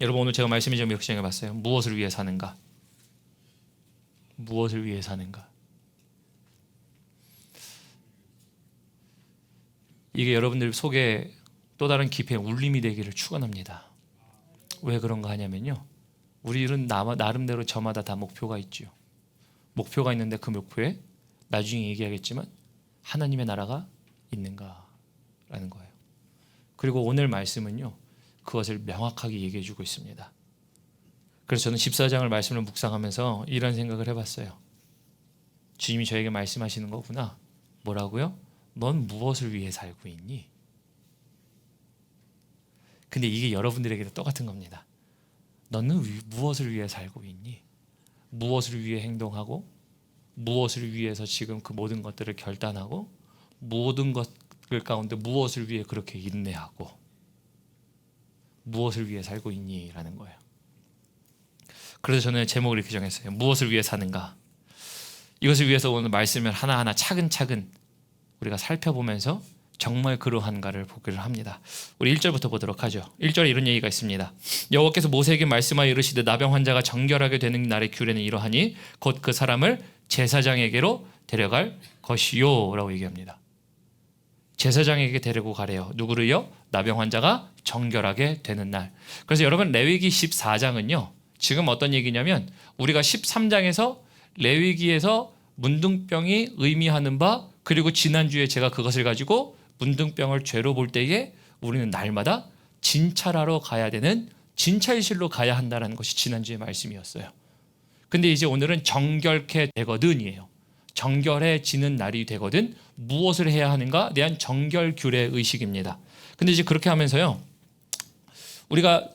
여러분 오늘 제가 말씀을 좀 이렇게 정해봤어요. 무엇을 위해 사는가? 무엇을 위해 사는가? 이게 여러분들 속에 또 다른 깊이의 울림이 되기를 축원합니다. 왜 그런가 하냐면요, 우리는 나름대로 저마다 다 목표가 있죠. 목표가 있는데 그 목표에 나중에 얘기하겠지만 하나님의 나라가 있는가라는 거예요. 그리고 오늘 말씀은요, 그것을 명확하게 얘기해 주고 있습니다. 그래서 저는 14장을 말씀을 묵상하면서 이런 생각을 해봤어요. 주님이 저에게 말씀하시는 거구나. 뭐라고요? 넌 무엇을 위해 살고 있니? 근데 이게 여러분들에게도 똑같은 겁니다. 너는 무엇을 위해 살고 있니? 무엇을 위해 행동하고, 무엇을 위해서 지금 그 모든 것들을 결단하고, 모든 것들 가운데 무엇을 위해 그렇게 인내하고, 무엇을 위해 살고 있니? 라는 거예요. 그래서 저는 제목을 이렇게 정했어요. 무엇을 위해 사는가? 이것을 위해서 오늘 말씀을 하나하나 차근차근 우리가 살펴보면서 정말 그러한가를 보기를 합니다. 우리 1절부터 보도록 하죠. 1절에 이런 얘기가 있습니다. 여호와께서 모세에게 말씀하여 이르시되 나병 환자가 정결하게 되는 날의 규례는 이러하니 곧 그 사람을 제사장에게로 데려갈 것이요 라고 얘기합니다. 제사장에게 데리고 가래요. 누구를요? 나병 환자가 정결하게 되는 날. 그래서 여러분 레위기 14장은요 지금 어떤 얘기냐면 우리가 13장에서 레위기에서 문둥병이 의미하는 바, 그리고 지난주에 제가 그것을 가지고 문둥병을 죄로 볼 때에 우리는 날마다 진찰하러 가야 되는 진찰실로 가야 한다는 것이 지난주의 말씀이었어요. 근데 이제 오늘은 정결케 되거든이에요. 정결해지는 날이 되거든. 무엇을 해야 하는가 대한 정결 규례 의식입니다. 근데 이제 그렇게 하면서요, 우리가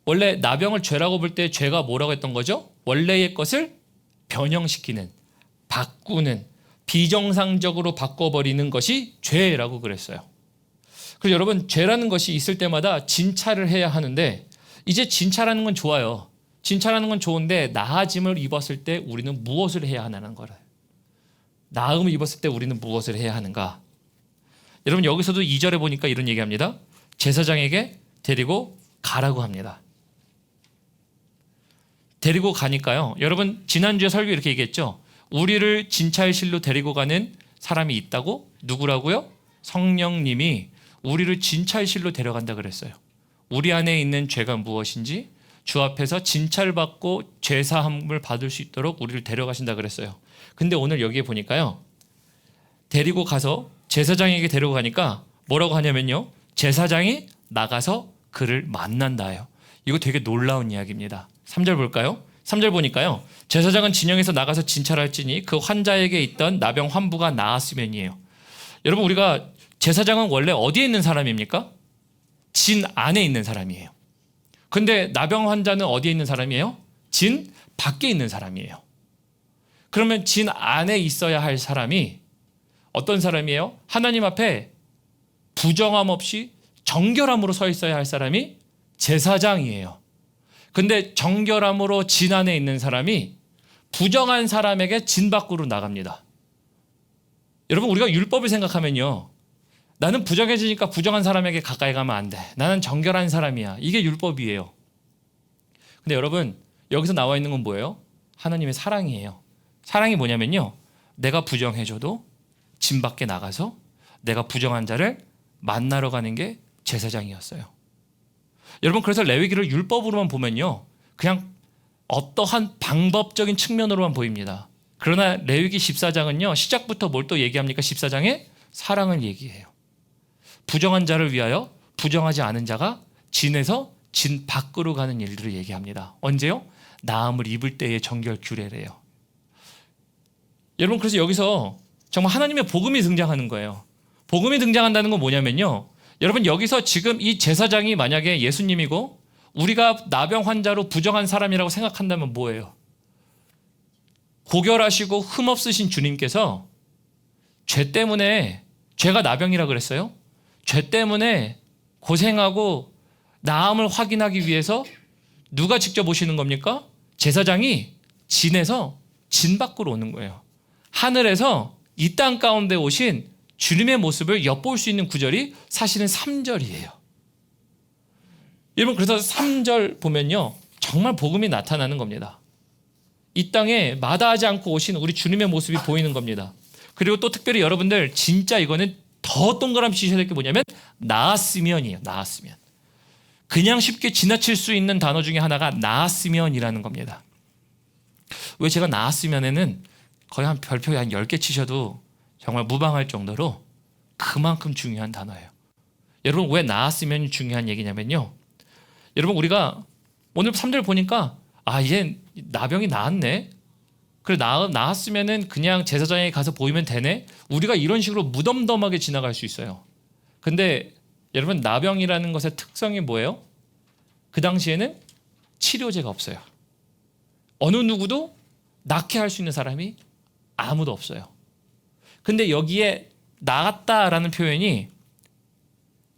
원래 나병을 죄라고 볼 때 죄가 뭐라고 했던 거죠? 원래의 것을 변형시키는, 바꾸는, 비정상적으로 바꿔버리는 것이 죄라고 그랬어요. 그래서 여러분 죄라는 것이 있을 때마다 진찰을 해야 하는데, 이제 진찰하는 건 좋아요. 진찰하는 건 좋은데 나아짐을 입었을 때 우리는 무엇을 해야 하냐는 거를. 나음을 입었을 때 우리는 무엇을 해야 하는가? 여러분 여기서도 2절에 보니까 이런 얘기합니다. 제사장에게 데리고 가라고 합니다. 데리고 가니까요, 여러분 지난주에 설교 이렇게 얘기했죠. 우리를 진찰실로 데리고 가는 사람이 있다고? 누구라고요? 성령님이 우리를 진찰실로 데려간다 그랬어요. 우리 안에 있는 죄가 무엇인지 주 앞에서 진찰받고 죄사함을 받을 수 있도록 우리를 데려가신다 그랬어요. 근데 오늘 여기에 보니까요, 데리고 가서 제사장에게 데리고 가니까 뭐라고 하냐면요, 제사장이 나가서 그를 만난다예요. 이거 되게 놀라운 이야기입니다. 3절 볼까요? 3절 보니까요, 제사장은 진영에서 나가서 진찰할지니 그 환자에게 있던 나병 환부가 나았으면이에요. 여러분 우리가 제사장은 원래 어디에 있는 사람입니까? 진 안에 있는 사람이에요. 근데 나병 환자는 어디에 있는 사람이에요? 진 밖에 있는 사람이에요. 그러면 진 안에 있어야 할 사람이 어떤 사람이에요? 하나님 앞에 부정함 없이 정결함으로 서 있어야 할 사람이 제사장이에요. 근데 정결함으로 진 안에 있는 사람이 부정한 사람에게 진 밖으로 나갑니다. 여러분 우리가 율법을 생각하면요, 나는 부정해지니까 부정한 사람에게 가까이 가면 안 돼. 나는 정결한 사람이야. 이게 율법이에요. 근데 여러분 여기서 나와 있는 건 뭐예요? 하나님의 사랑이에요. 사랑이 뭐냐면요, 내가 부정해줘도 진 밖에 나가서 내가 부정한 자를 만나러 가는 게 제사장이었어요. 여러분 그래서 레위기를 율법으로만 보면요, 그냥 어떠한 방법적인 측면으로만 보입니다. 그러나 레위기 14장은요 시작부터 뭘 또 얘기합니까? 14장에 사랑을 얘기해요. 부정한 자를 위하여 부정하지 않은 자가 진에서 진 밖으로 가는 일들을 얘기합니다. 언제요? 나음을 입을 때의 정결 규례래요. 여러분 그래서 여기서 정말 하나님의 복음이 등장하는 거예요. 복음이 등장한다는 건 뭐냐면요, 여러분 여기서 지금 이 제사장이 만약에 예수님이고 우리가 나병 환자로 부정한 사람이라고 생각한다면 뭐예요? 고결하시고 흠없으신 주님께서 죄 때문에, 죄가 나병이라 그랬어요? 죄 때문에 고생하고 나음을 확인하기 위해서 누가 직접 오시는 겁니까? 제사장이 진에서 진 밖으로 오는 거예요. 하늘에서 이 땅 가운데 오신 주님의 모습을 엿볼 수 있는 구절이 사실은 3절이에요. 여러분 그래서 3절 보면요. 정말 복음이 나타나는 겁니다. 이 땅에 마다하지 않고 오신 우리 주님의 모습이 보이는 겁니다. 그리고 또 특별히 여러분들 진짜 이거는 더 동그라미 치셔야 될 게 뭐냐면 나았으면이에요. 나았으면. 그냥 쉽게 지나칠 수 있는 단어 중에 하나가 나았으면이라는 겁니다. 왜 제가 나았으면에는 거의 한 별표 한 10개 치셔도 정말 무방할 정도로 그만큼 중요한 단어예요. 여러분 왜 나았으면이 중요한 얘기냐면요. 여러분 우리가 오늘 3절 보니까 이제 나병이 나았네. 그래 나았으면은 그냥 제사장에 가서 보이면 되네. 우리가 이런 식으로 무덤덤하게 지나갈 수 있어요. 근데 여러분 나병이라는 것의 특성이 뭐예요? 그 당시에는 치료제가 없어요. 어느 누구도 낫게 할 수 있는 사람이 아무도 없어요. 근데 여기에 나았다라는 표현이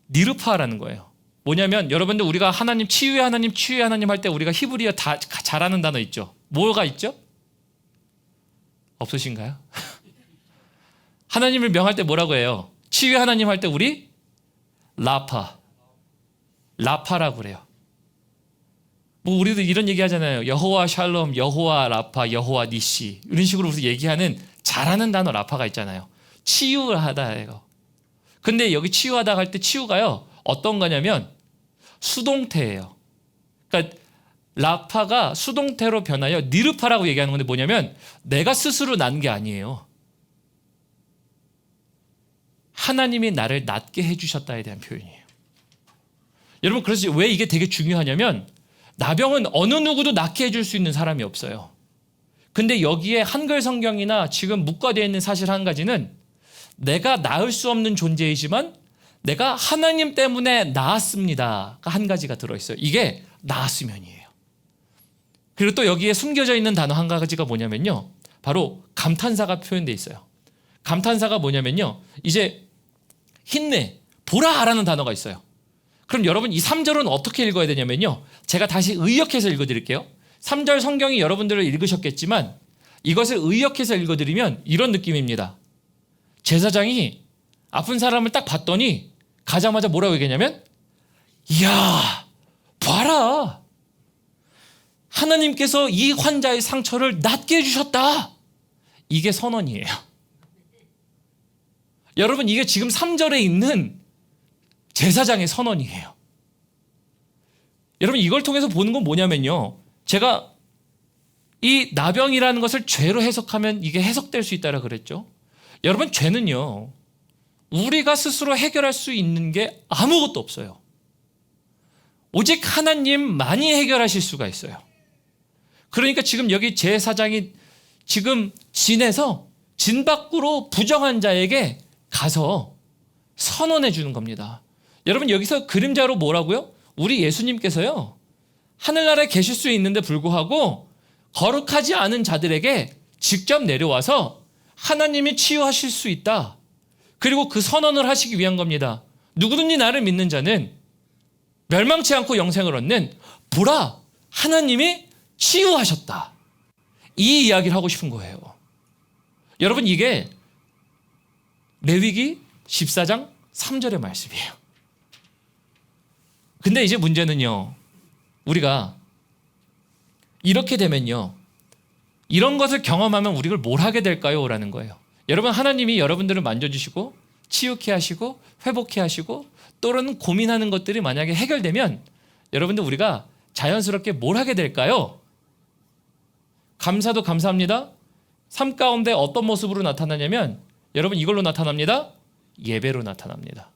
니르파라는 거예요. 뭐냐면 여러분들 우리가 하나님 치유의 하나님 할 때 우리가 히브리어 다 잘하는 단어 있죠. 뭐가 있죠? 없으신가요? 하나님을 명할 때 뭐라고 해요? 치유의 하나님 할 때 우리 라파라고 그래요. 뭐 우리도 이런 얘기 하잖아요. 여호와 샬롬, 여호와 라파, 여호와 니시 이런 식으로 우리 얘기하는 잘하는 단어 라파가 있잖아요. 치유하다예요. 근데 여기 치유하다 할 때 치유가요. 어떤 거냐면 수동태예요. 그러니까 라파가 수동태로 변하여 니르파라고 얘기하는 건데 뭐냐면 내가 스스로 난 게 아니에요. 하나님이 나를 낫게 해주셨다에 대한 표현이에요. 여러분 그래서 왜 이게 되게 중요하냐면 나병은 어느 누구도 낫게 해줄 수 있는 사람이 없어요. 근데 여기에 한글 성경이나 지금 묵과되어 있는 사실 한 가지는 내가 나을 수 없는 존재이지만 내가 하나님 때문에 나았습니다가 한 가지가 들어있어요. 이게 나았으면이에요. 그리고 또 여기에 숨겨져 있는 단어 한 가지가 뭐냐면요. 바로 감탄사가 표현되어 있어요. 감탄사가 뭐냐면요. 이제 힘내, 보라라는 단어가 있어요. 그럼 여러분 이 3절은 어떻게 읽어야 되냐면요. 제가 다시 의역해서 읽어드릴게요. 3절 성경이 여러분들을 읽으셨겠지만 이것을 의역해서 읽어드리면 이런 느낌입니다. 제사장이 아픈 사람을 딱 봤더니 가자마자 뭐라고 얘기했냐면 이야 봐라 하나님께서 이 환자의 상처를 낫게 해주셨다. 이게 선언이에요. 여러분 이게 지금 3절에 있는 제사장의 선언이에요. 여러분 이걸 통해서 보는 건 뭐냐면요. 제가 이 나병이라는 것을 죄로 해석하면 이게 해석될 수 있다라 그랬죠. 여러분 죄는요. 우리가 스스로 해결할 수 있는 게 아무것도 없어요. 오직 하나님만이 해결하실 수가 있어요. 그러니까 지금 여기 제사장이 지금 진에서 진 밖으로 부정한 자에게 가서 선언해 주는 겁니다. 여러분 여기서 그림자로 뭐라고요? 우리 예수님께서요. 하늘나라에 계실 수 있는데 불구하고 거룩하지 않은 자들에게 직접 내려와서 하나님이 치유하실 수 있다. 그리고 그 선언을 하시기 위한 겁니다. 누구든지 나를 믿는 자는 멸망치 않고 영생을 얻는 보라 하나님이 치유하셨다. 이 이야기를 하고 싶은 거예요. 여러분 이게 레위기 14장 3절의 말씀이에요. 근데 이제 문제는요. 우리가 이렇게 되면요. 이런 것을 경험하면 우리가 뭘 하게 될까요? 라는 거예요. 여러분 하나님이 여러분들을 만져주시고 치유케 하시고 회복케 하시고 또는 고민하는 것들이 만약에 해결되면 여러분들 우리가 자연스럽게 뭘 하게 될까요? 감사도 감사합니다. 삶 가운데 어떤 모습으로 나타나냐면 여러분 이걸로 나타납니다. 예배로 나타납니다.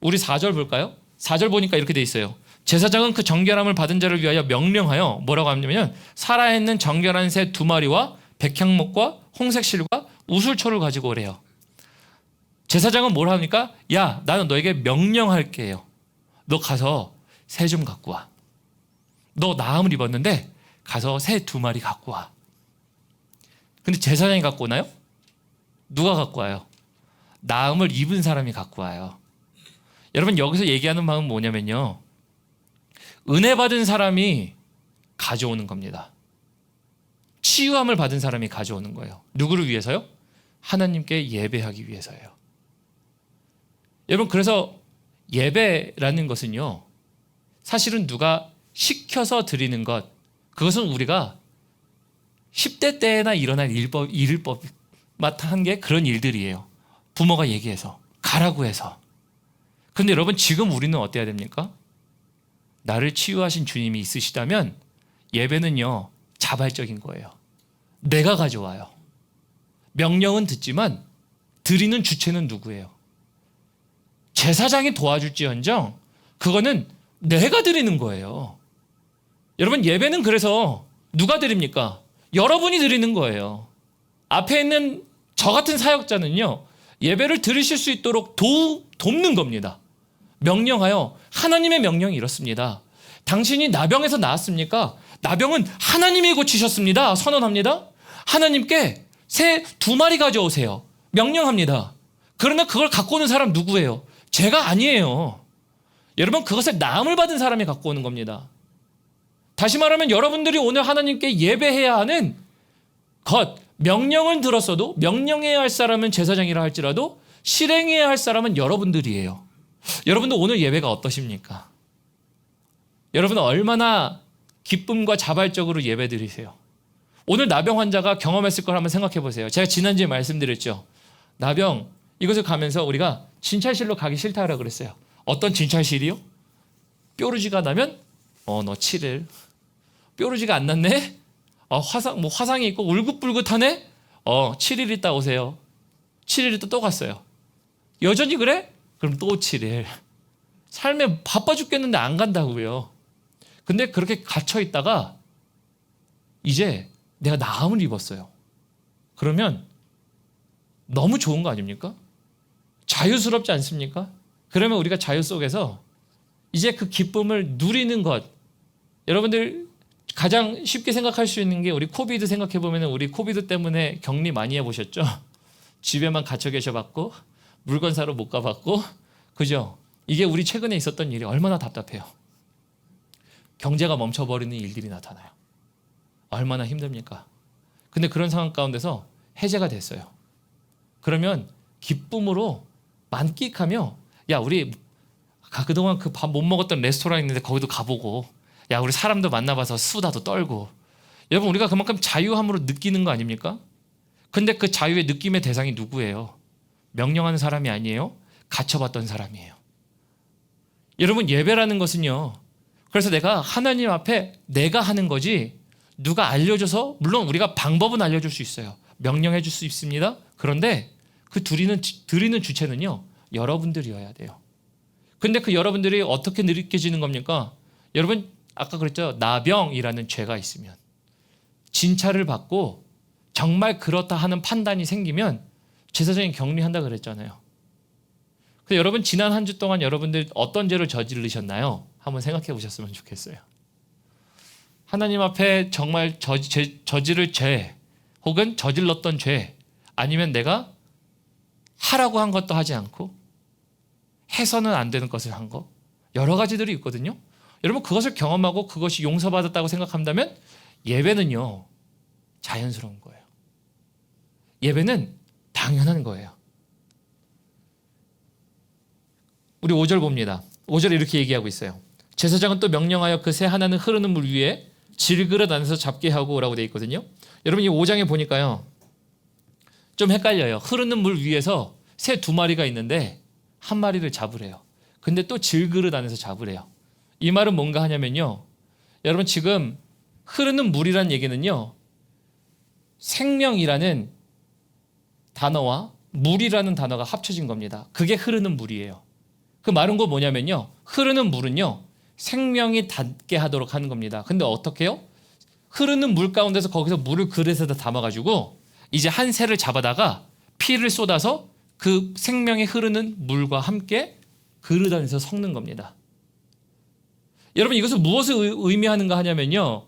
우리 4절 볼까요? 4절 보니까 이렇게 돼 있어요. 제사장은 그 정결함을 받은 자를 위하여 명령하여 뭐라고 하냐면 살아있는 정결한 새 2마리와 백향목과 홍색 실과 우슬초를 가지고 오래요. 제사장은 뭘 합니까? 야 나는 너에게 명령할게요. 너 가서 새 좀 갖고 와. 너 나음을 입었는데 가서 새 2마리 갖고 와. 근데 제사장이 갖고 오나요? 누가 갖고 와요? 나음을 입은 사람이 갖고 와요. 여러분 여기서 얘기하는 마음은 뭐냐면요. 은혜 받은 사람이 가져오는 겁니다. 치유함을 받은 사람이 가져오는 거예요. 누구를 위해서요? 하나님께 예배하기 위해서예요. 여러분 그래서 예배라는 것은요. 사실은 누가 시켜서 드리는 것, 그것은 우리가 10대 때나 일어난 일법한 게 그런 일들이에요. 부모가 얘기해서 가라고 해서. 그런데 여러분, 지금 우리는 어때야 됩니까? 나를 치유하신 주님이 있으시다면 예배는요, 자발적인 거예요. 내가 가져와요. 명령은 듣지만 드리는 주체는 누구예요? 제사장이 도와줄지언정 그거는 내가 드리는 거예요. 여러분, 예배는 그래서 누가 드립니까? 여러분이 드리는 거예요. 앞에 있는 저 같은 사역자는요, 예배를 드리실 수 있도록 돕는 겁니다. 명령하여, 하나님의 명령이 이렇습니다. 당신이 나병에서 나았습니까? 나병은 하나님이 고치셨습니다. 선언합니다. 하나님께 새 2마리 가져오세요. 명령합니다. 그러나 그걸 갖고 오는 사람 누구예요? 제가 아니에요. 여러분, 그것을 나음을 받은 사람이 갖고 오는 겁니다. 다시 말하면 여러분들이 오늘 하나님께 예배해야 하는 것, 명령을 들었어도 명령해야 할 사람은 제사장이라 할지라도 실행해야 할 사람은 여러분들이에요. 여러분들 오늘 예배가 어떠십니까? 여러분은 얼마나 기쁨과 자발적으로 예배 드리세요? 오늘 나병 환자가 경험했을 걸 한번 생각해 보세요. 제가 지난주에 말씀드렸죠. 나병, 이것을 가면서 우리가 진찰실로 가기 싫다고 그랬어요. 어떤 진찰실이요? 뾰루지가 나면 너 7일. 뾰루지가 안 났네? 화상이 있고 울긋불긋하네? 7일 있다 오세요. 7일 있다 또 갔어요. 여전히 그래? 그럼 또 7일. 삶에 바빠 죽겠는데 안 간다고요. 근데 그렇게 갇혀 있다가 이제 내가 나음을 입었어요. 그러면 너무 좋은 거 아닙니까? 자유스럽지 않습니까? 그러면 우리가 자유 속에서 이제 그 기쁨을 누리는 것. 여러분들 가장 쉽게 생각할 수 있는 게 우리 코비드 생각해 보면 우리 코비드 때문에 격리 많이 해보셨죠? 집에만 갇혀 계셔봤고 물건 사러 못 가봤고, 그죠? 이게 우리 최근에 있었던 일이 얼마나 답답해요. 경제가 멈춰버리는 일들이 나타나요. 얼마나 힘듭니까? 근데 그런 상황 가운데서 해제가 됐어요. 그러면 기쁨으로 만끽하며, 야, 우리 그동안 그 밥 못 먹었던 레스토랑 있는데 거기도 가보고, 야, 우리 사람도 만나봐서 수다도 떨고. 여러분, 우리가 그만큼 자유함으로 느끼는 거 아닙니까? 근데 그 자유의 느낌의 대상이 누구예요? 명령하는 사람이 아니에요. 갇혀봤던 사람이에요. 여러분, 예배라는 것은요, 그래서 내가 하나님 앞에 내가 하는 거지 누가 알려줘서, 물론 우리가 방법은 알려줄 수 있어요. 명령해 줄 수 있습니다. 그런데 그 드리는 주체는요, 여러분들이어야 돼요. 근데 그 여러분들이 어떻게 느껴지는 겁니까? 여러분, 아까 그랬죠. 나병이라는 죄가 있으면, 진찰을 받고 정말 그렇다 하는 판단이 생기면 제사장이 격리한다 그랬잖아요. 그래서 여러분, 지난 한 주 동안 여러분들 어떤 죄를 저지르셨나요? 한번 생각해 보셨으면 좋겠어요. 하나님 앞에 정말 저지를 죄, 혹은 저질렀던 죄, 아니면 내가 하라고 한 것도 하지 않고 해서는 안 되는 것을 한 거, 여러 가지들이 있거든요. 여러분, 그것을 경험하고 그것이 용서받았다고 생각한다면 예배는요, 자연스러운 거예요. 예배는 당연한 거예요. 우리 5절 봅니다. 5절에 이렇게 얘기하고 있어요. 제사장은 또 명령하여 그 새 하나는 흐르는 물 위에 질그릇 안에서 잡게 하고 오라고 되어 있거든요. 여러분, 이 5장에 보니까요, 좀 헷갈려요. 흐르는 물 위에서 새 2마리가 있는데 한 마리를 잡으래요. 근데 또 질그릇 안에서 잡으래요. 이 말은 뭔가 하냐면요, 여러분, 지금 흐르는 물이란 얘기는요, 생명이라는 단어와 물이라는 단어가 합쳐진 겁니다. 그게 흐르는 물이에요. 그 말은 거 뭐냐면요, 흐르는 물은요, 생명이 닿게 하도록 하는 겁니다. 근데 어떻게 해요? 흐르는 물 가운데서 거기서 물을 그릇에다 담아가지고 이제 한 새를 잡아다가 피를 쏟아서 그 생명이 흐르는 물과 함께 그릇 안에서 섞는 겁니다. 여러분, 이것은 무엇을 의미하는가 하냐면요,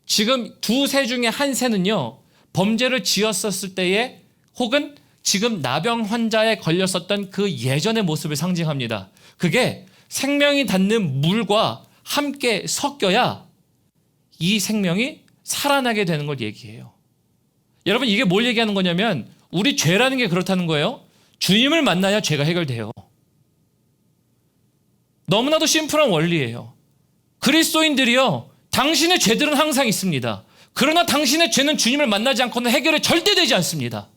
지금 2새 중에 한 새는요, 범죄를 지었었을 때에, 혹은 지금 나병 환자에 걸렸었던 그 예전의 모습을 상징합니다. 그게 생명이 닿는 물과 함께 섞여야 이 생명이 살아나게 되는 걸 얘기해요. 여러분, 이게 뭘 얘기하는 거냐면 우리 죄라는 게 그렇다는 거예요. 주님을 만나야 죄가 해결돼요. 너무나도 심플한 원리예요. 그리스도인들이요, 당신의 죄들은 항상 있습니다. 그러나 당신의 죄는 주님을 만나지 않고는 해결이 절대 되지 않습니다.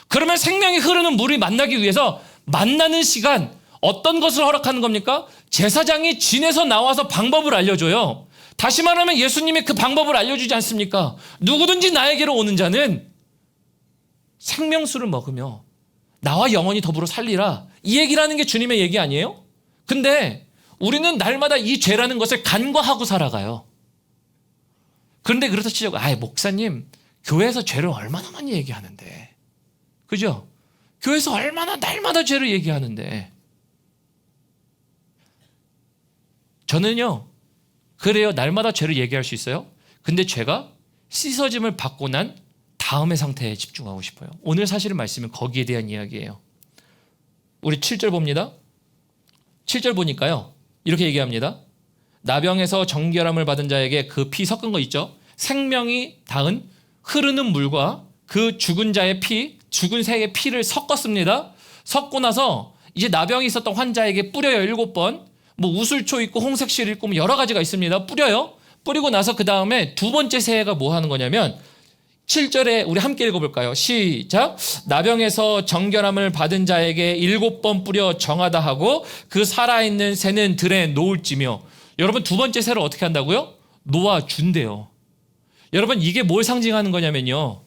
그러면 생명이 흐르는 물이 만나기 위해서 만나는 시간, 어떤 것을 허락하는 겁니까? 제사장이 진에서 나와서 방법을 알려줘요. 다시 말하면 예수님이 그 방법을 알려주지 않습니까? 누구든지 나에게로 오는 자는 생명수를 먹으며 나와 영원히 더불어 살리라. 이 얘기라는 게 주님의 얘기 아니에요? 근데 우리는 날마다 이 죄라는 것을 간과하고 살아가요. 그런데 그렇다 치자고, 목사님, 교회에서 죄를 얼마나 많이 얘기하는데. 그죠? 교회에서 얼마나 날마다 죄를 얘기하는데. 저는요, 그래요. 날마다 죄를 얘기할 수 있어요. 근데 죄가 씻어짐을 받고 난 다음의 상태에 집중하고 싶어요. 오늘 사실은 말씀은 거기에 대한 이야기예요. 우리 7절 봅니다. 7절 보니까요, 이렇게 얘기합니다. 나병에서 정결함을 받은 자에게 그 피 섞은 거 있죠? 생명이 닿은 흐르는 물과 그 죽은 자의 피, 죽은 새의 피를 섞었습니다. 섞고 나서 이제 나병이 있었던 환자에게 뿌려요. 7번. 뭐 우슬초 있고 홍색실 있고 뭐 여러 가지가 있습니다. 뿌려요. 뿌리고 나서 그 다음에 두 번째 새해가 뭐 하는 거냐면 7절에 우리 함께 읽어볼까요? 시작. 나병에서 정결함을 받은 자에게 7번 뿌려 정하다 하고 그 살아있는 새는 들에 놓을지며. 여러분, 두 번째 새를 어떻게 한다고요? 놓아준대요. 여러분, 이게 뭘 상징하는 거냐면요,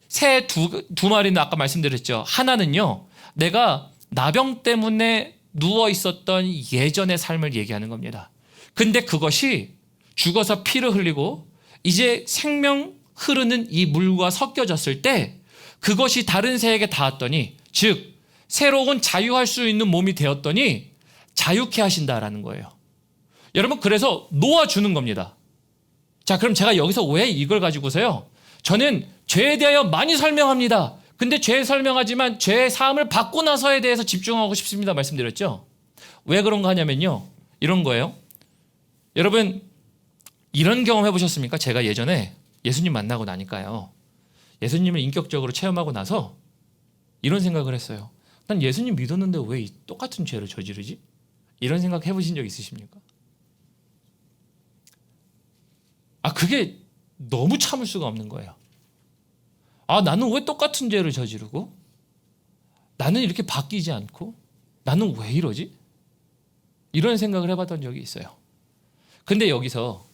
새 두 마리는 아까 말씀드렸죠. 하나는요, 내가 나병 때문에 누워 있었던 예전의 삶을 얘기하는 겁니다. 근데 그것이 죽어서 피를 흘리고 이제 생명 흐르는 이 물과 섞여졌을 때 그것이 다른 새에게 닿았더니, 즉 새로운 자유할 수 있는 몸이 되었더니 자유케 하신다라는 거예요. 여러분, 그래서 놓아주는 겁니다. 자, 그럼 제가 여기서 왜 이걸 가지고서요, 저는 죄에 대하여 많이 설명합니다. 근데 죄 설명하지만 죄의 사함을 받고 나서에 대해서 집중하고 싶습니다 말씀드렸죠. 왜 그런가 하냐면요, 이런 거예요. 여러분, 이런 경험 해보셨습니까? 제가 예전에 예수님 만나고 나니까요, 예수님을 인격적으로 체험하고 나서 이런 생각을 했어요. 난 예수님 믿었는데 왜 이 똑같은 죄를 저지르지? 이런 생각 해보신 적 있으십니까? 그게 너무 참을 수가 없는 거예요. 나는 왜 똑같은 죄를 저지르고, 나는 이렇게 바뀌지 않고, 나는 왜 이러지? 이런 생각을 해봤던 적이 있어요. 근데 여기서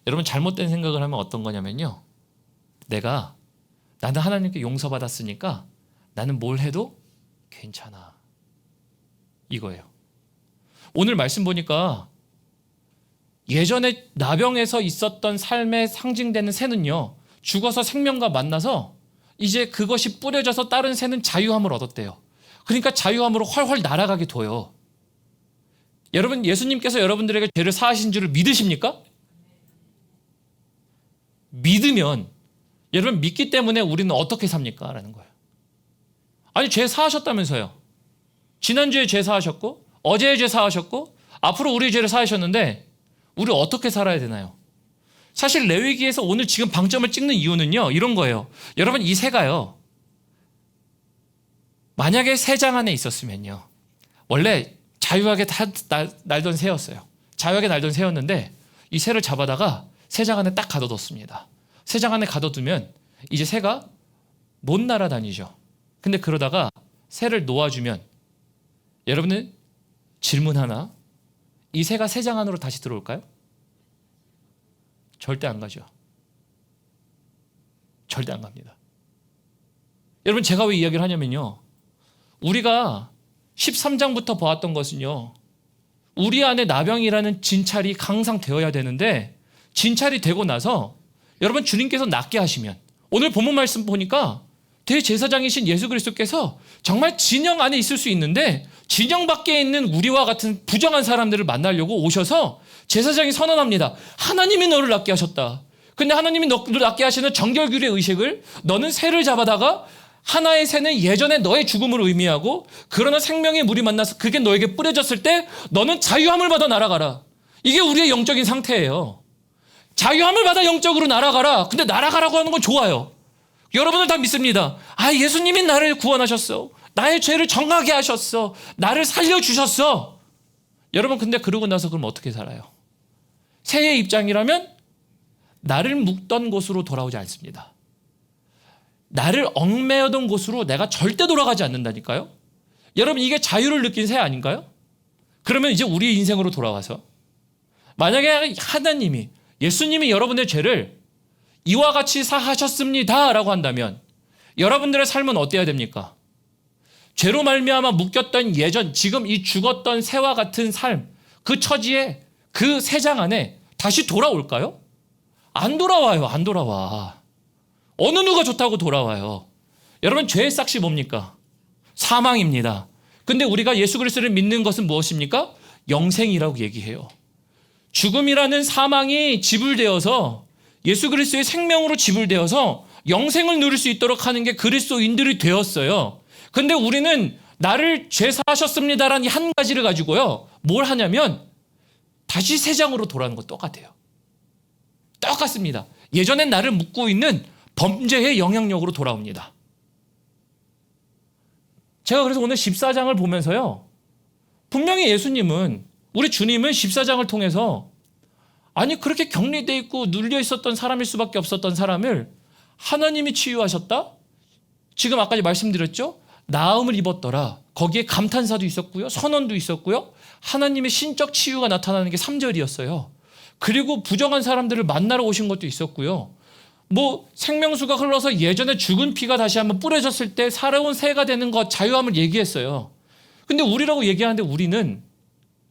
여러분, 잘못된 생각을 하면 어떤 거냐면요, 나는 하나님께 용서받았으니까 나는 뭘 해도 괜찮아, 이거예요. 오늘 말씀 보니까 예전에 나병에서 있었던 삶에 상징되는 새는요, 죽어서 생명과 만나서 이제 그것이 뿌려져서 다른 새는 자유함을 얻었대요. 그러니까 자유함으로 훨훨 날아가게 둬요. 여러분, 예수님께서 여러분들에게 죄를 사하신 줄을 믿으십니까? 믿으면, 여러분, 믿기 때문에 우리는 어떻게 삽니까? 라는 거예요. 아니, 죄 사하셨다면서요. 지난주에 죄 사하셨고 어제의 죄 사하셨고 앞으로 우리의 죄를 사하셨는데 우리 어떻게 살아야 되나요? 사실 레위기에서 오늘 지금 방점을 찍는 이유는요, 이런 거예요. 여러분, 이 새가요, 만약에 새장 안에 있었으면요, 원래 자유하게 날던 새였어요. 자유하게 날던 새였는데 이 새를 잡아다가 새장 안에 딱 가둬뒀습니다. 새장 안에 가둬두면 이제 새가 못 날아다니죠. 근데 그러다가 새를 놓아주면, 여러분은 질문 하나, 이 새가 새장 안으로 다시 들어올까요? 절대 안 가죠. 절대 안 갑니다. 여러분, 제가 왜 이야기를 하냐면요, 우리가 13장부터 보았던 것은요, 우리 안에 나병이라는 진찰이 항상 되어야 되는데, 진찰이 되고 나서 여러분, 주님께서 낫게 하시면, 오늘 본문 말씀 보니까 대제사장이신 예수 그리스도께서 정말 진영 안에 있을 수 있는데 진영 밖에 있는 우리와 같은 부정한 사람들을 만나려고 오셔서 제사장이 선언합니다. 하나님이 너를 낫게 하셨다. 근데 하나님이 너를 낫게 하시는 정결규례 의식을, 너는 새를 잡아다가 하나의 새는 예전에 너의 죽음을 의미하고, 그러나 생명의 물이 만나서 그게 너에게 뿌려졌을 때 너는 자유함을 받아 날아가라. 이게 우리의 영적인 상태예요. 자유함을 받아 영적으로 날아가라. 근데 날아가라고 하는 건 좋아요. 여러분을 다 믿습니다. 예수님이 나를 구원하셨어. 나의 죄를 정하게 하셨어. 나를 살려주셨어. 여러분, 근데 그러고 나서 그럼 어떻게 살아요? 새의 입장이라면 나를 묶던 곳으로 돌아오지 않습니다. 나를 얽매여던 곳으로 내가 절대 돌아가지 않는다니까요. 여러분, 이게 자유를 느낀 새 아닌가요? 그러면 이제 우리의 인생으로 돌아와서 만약에 하나님이, 예수님이 여러분의 죄를 이와 같이 사하셨습니다 라고 한다면 여러분들의 삶은 어때야 됩니까? 죄로 말미암아 묶였던 예전, 지금 이 죽었던 새와 같은 삶, 그 처지에, 그 새장 안에 다시 돌아올까요? 안 돌아와요. 안 돌아와. 어느 누가 좋다고 돌아와요. 여러분, 죄의 싹이 뭡니까? 사망입니다. 근데 우리가 예수 그리스도를 믿는 것은 무엇입니까? 영생이라고 얘기해요. 죽음이라는 사망이 지불되어서 예수 그리스도의 생명으로 지불되어서 영생을 누릴 수 있도록 하는 게 그리스도인들이 되었어요. 근데 우리는 나를 죄 사하셨습니다라는 한 가지를 가지고요, 뭘 하냐면 다시 세장으로 돌아가는 것 똑같아요. 똑같습니다. 예전엔 나를 묶고 있는 범죄의 영향력으로 돌아옵니다. 제가 그래서 오늘 14장을 보면서요, 분명히 예수님은, 우리 주님은 14장을 통해서 아니 그렇게 격리돼 있고 눌려 있었던 사람일 수밖에 없었던 사람을 하나님이 치유하셨다? 지금 아까 말씀드렸죠? 나음을 입었더라. 거기에 감탄사도 있었고요. 선언도 있었고요. 하나님의 신적 치유가 나타나는 게 3절이었어요. 그리고 부정한 사람들을 만나러 오신 것도 있었고요. 뭐 생명수가 흘러서 예전에 죽은 피가 다시 한번 뿌려졌을 때 살아온 새가 되는 것, 자유함을 얘기했어요. 근데 우리라고 얘기하는데 우리는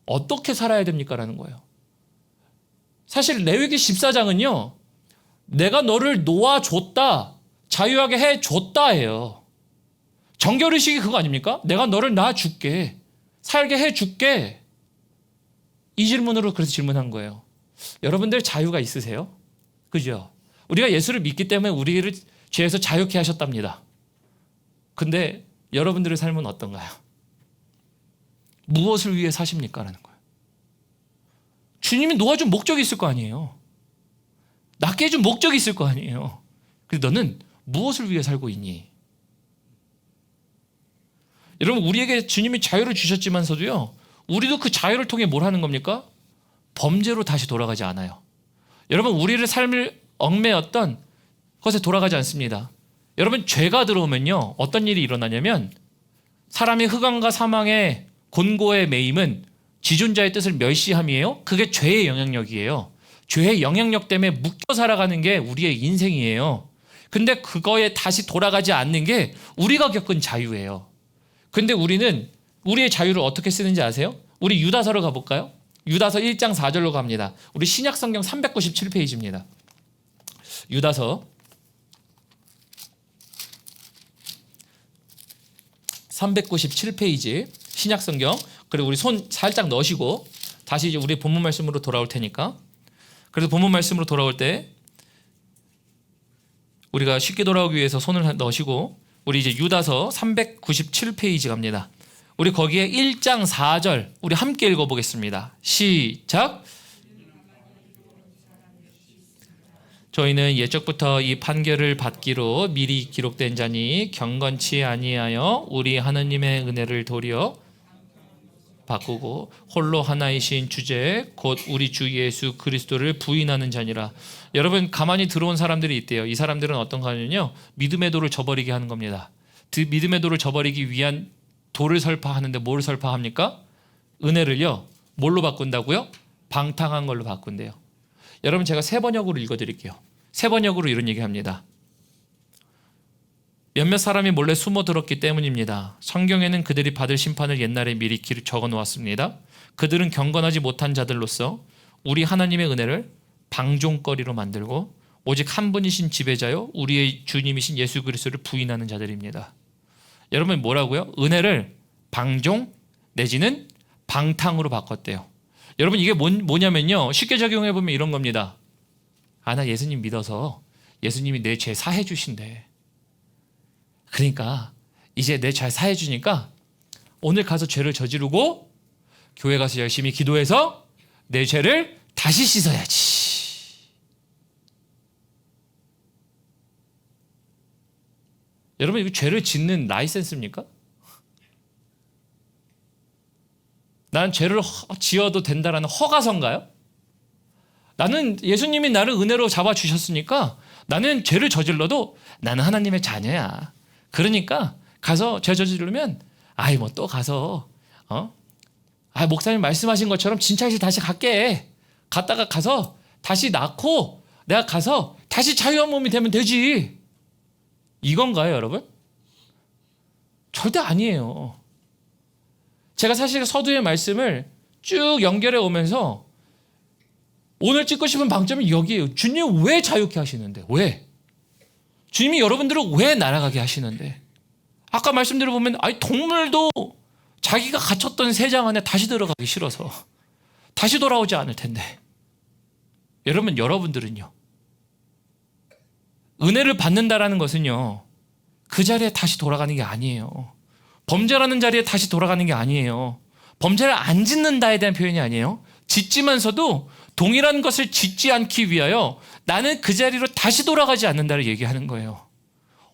어떻게 살아야 됩니까? 라는 거예요. 사실 레위기 14장은요. 내가 너를 놓아줬다, 자유하게 해줬다예요. 정결의식이 그거 아닙니까? 내가 너를 낳아줄게, 살게 해줄게. 이 질문으로 그래서 질문한 거예요. 여러분들 자유가 있으세요? 그죠? 우리가 예수를 믿기 때문에 우리를 죄에서 자유케 하셨답니다. 근데 여러분들의 삶은 어떤가요? 무엇을 위해 사십니까? 라는 거예요. 주님이 놓아준 목적이 있을 거 아니에요. 낫게 해준 목적이 있을 거 아니에요. 근데 너는 무엇을 위해 살고 있니? 여러분, 우리에게 주님이 자유를 주셨지만서도요, 우리도 그 자유를 통해 뭘 하는 겁니까? 범죄로 다시 돌아가지 않아요. 여러분, 우리를 삶을 얽매였던 것에 돌아가지 않습니다. 여러분, 죄가 들어오면요, 어떤 일이 일어나냐면 사람이 흑암과 사망의 곤고에 매임은 지존자의 뜻을 멸시함이에요. 그게 죄의 영향력이에요. 죄의 영향력 때문에 묶여 살아가는 게 우리의 인생이에요. 근데 그거에 다시 돌아가지 않는 게 우리가 겪은 자유예요. 근데 우리는 우리의 자유를 어떻게 쓰는지 아세요? 우리 유다서로 가볼까요? 유다서 1장 4절로 갑니다. 우리 신약성경 397페이지입니다. 유다서 397페이지 신약성경. 그리고 우리 손 살짝 넣으시고 다시 이제 우리 본문 말씀으로 돌아올 테니까. 그래서 본문 말씀으로 돌아올 때 우리가 쉽게 돌아오기 위해서 손을 넣으시고 우리 이제 유다서 397페이지 갑니다. 우리 거기에 1장 4절 우리 함께 읽어보겠습니다. 시작. 저희는 옛적부터 이 판결을 받기로 미리 기록된 자니 경건치 아니하여 우리 하나님의 은혜를 도리어 바꾸고 홀로 하나이신 주제 곧 우리 주 예수 그리스도를 부인하는 자니라. 여러분, 가만히 들어온 사람들이 있대요. 이 사람들은 어떤 거냐면요, 믿음의 도를 저버리게 하는 겁니다. 믿음의 도를 저버리기 위한 도를 설파하는데 뭘 설파합니까? 은혜를요, 뭘로 바꾼다고요? 방탕한 걸로 바꾼대요. 여러분, 제가 세 번역으로 읽어드릴게요. 세 번역으로 이런 얘기합니다. 몇몇 사람이 몰래 숨어들었기 때문입니다. 성경에는 그들이 받을 심판을 옛날에 미리 적어놓았습니다. 그들은 경건하지 못한 자들로서 우리 하나님의 은혜를 방종거리로 만들고 오직 한 분이신 지배자요 우리의 주님이신 예수 그리스도를 부인하는 자들입니다. 여러분, 뭐라고요? 은혜를 방종 내지는 방탕으로 바꿨대요. 여러분, 이게 뭐냐면요, 쉽게 적용해보면 이런 겁니다. 나 예수님 믿어서 예수님이 내 죄 사해 주신대. 그러니까 이제 내 죄 사해 주니까 오늘 가서 죄를 저지르고 교회 가서 열심히 기도해서 내 죄를 다시 씻어야지. 여러분, 이거 죄를 짓는 라이센스입니까? 난 죄를 지어도 된다라는 허가서인가요? 나는 예수님이 나를 은혜로 잡아주셨으니까 나는 죄를 저질러도 나는 하나님의 자녀야. 그러니까 가서 죄 저지르면 아이 뭐 또 가서 목사님 말씀하신 것처럼 진찰실 다시 갈게. 갔다가 가서 다시 낳고 내가 가서 다시 자유한 몸이 되면 되지. 이건가요, 여러분? 절대 아니에요. 제가 사실 서두의 말씀을 쭉 연결해 오면서 오늘 찍고 싶은 방점이 여기에요. 주님 왜 자유케 하시는데? 왜? 주님이 여러분들을 왜 날아가게 하시는데? 아까 말씀대로 보면 동물도 자기가 갇혔던 세장 안에 다시 들어가기 싫어서 다시 돌아오지 않을 텐데. 여러분들은요. 은혜를 받는다라는 것은요. 그 자리에 다시 돌아가는 게 아니에요. 범죄라는 자리에 다시 돌아가는 게 아니에요. 범죄를 안 짓는다에 대한 표현이 아니에요. 짓지만서도 동일한 것을 짓지 않기 위하여 나는 그 자리로 다시 돌아가지 않는다를 얘기하는 거예요.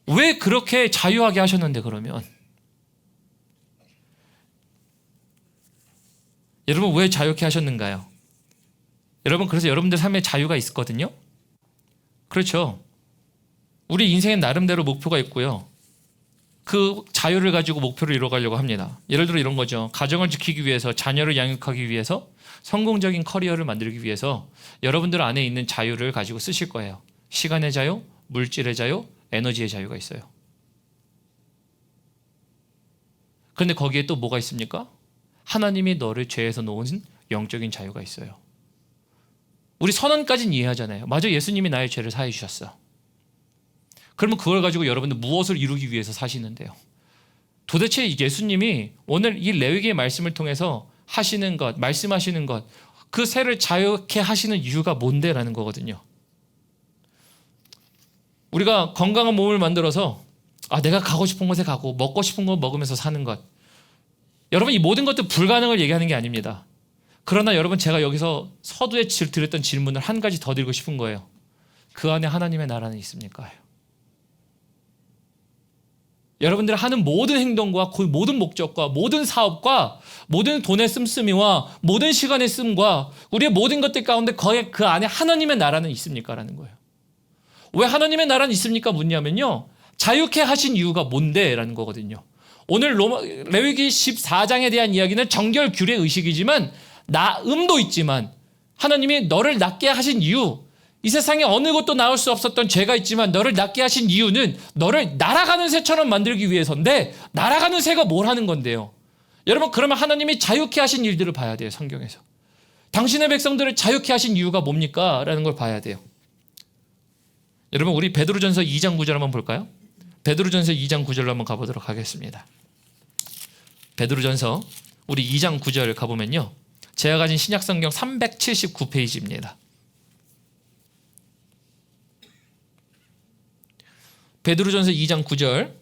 왜 그렇게 자유하게 하셨는데 그러면? 여러분 왜 자유케 하셨는가요? 여러분 그래서 여러분들 삶에 자유가 있거든요. 그렇죠. 우리 인생엔 나름대로 목표가 있고요. 그 자유를 가지고 목표를 이뤄가려고 합니다. 예를 들어 이런 거죠. 가정을 지키기 위해서, 자녀를 양육하기 위해서, 성공적인 커리어를 만들기 위해서 여러분들 안에 있는 자유를 가지고 쓰실 거예요. 시간의 자유, 물질의 자유, 에너지의 자유가 있어요. 그런데 거기에 또 뭐가 있습니까? 하나님이 너를 죄에서 놓은 영적인 자유가 있어요. 우리 선언까지는 이해하잖아요. 맞아, 예수님이 나의 죄를 사해 주셨어. 그러면 그걸 가지고 여러분들 무엇을 이루기 위해서 사시는데요? 도대체 예수님이 오늘 이 레위기의 말씀을 통해서 하시는 것, 말씀하시는 것, 그 새를 자유케 하시는 이유가 뭔데라는 거거든요. 우리가 건강한 몸을 만들어서 내가 가고 싶은 곳에 가고 먹고 싶은 거 먹으면서 사는 것. 여러분 이 모든 것도 불가능을 얘기하는 게 아닙니다. 그러나 여러분 제가 여기서 서두에 드렸던 질문을 한 가지 더 드리고 싶은 거예요. 그 안에 하나님의 나라는 있습니까? 여러분들이 하는 모든 행동과 그 모든 목적과 모든 사업과 모든 돈의 씀씀이와 모든 시간의 씀과 우리의 모든 것들 가운데 거의 그 안에 하나님의 나라는 있습니까? 라는 거예요. 왜 하나님의 나라는 있습니까? 묻냐면요. 자유케 하신 이유가 뭔데? 라는 거거든요. 오늘 레위기 14장에 대한 이야기는 정결규례 의식이지만 나음도 있지만 하나님이 너를 낫게 하신 이유, 이 세상에 어느 것도 나올 수 없었던 죄가 있지만 너를 낫게 하신 이유는 너를 날아가는 새처럼 만들기 위해서인데 날아가는 새가 뭘 하는 건데요? 여러분 그러면 하나님이 자유케 하신 일들을 봐야 돼요. 성경에서. 당신의 백성들을 자유케 하신 이유가 뭡니까? 라는 걸 봐야 돼요. 여러분 우리 베드로전서 2장 9절 한번 볼까요? 베드로전서 2장 9절로 한번 가보도록 하겠습니다. 베드로전서 우리 2장 9절 가보면요. 제가 가진 신약성경 379페이지입니다. 베드로전서 2장 9절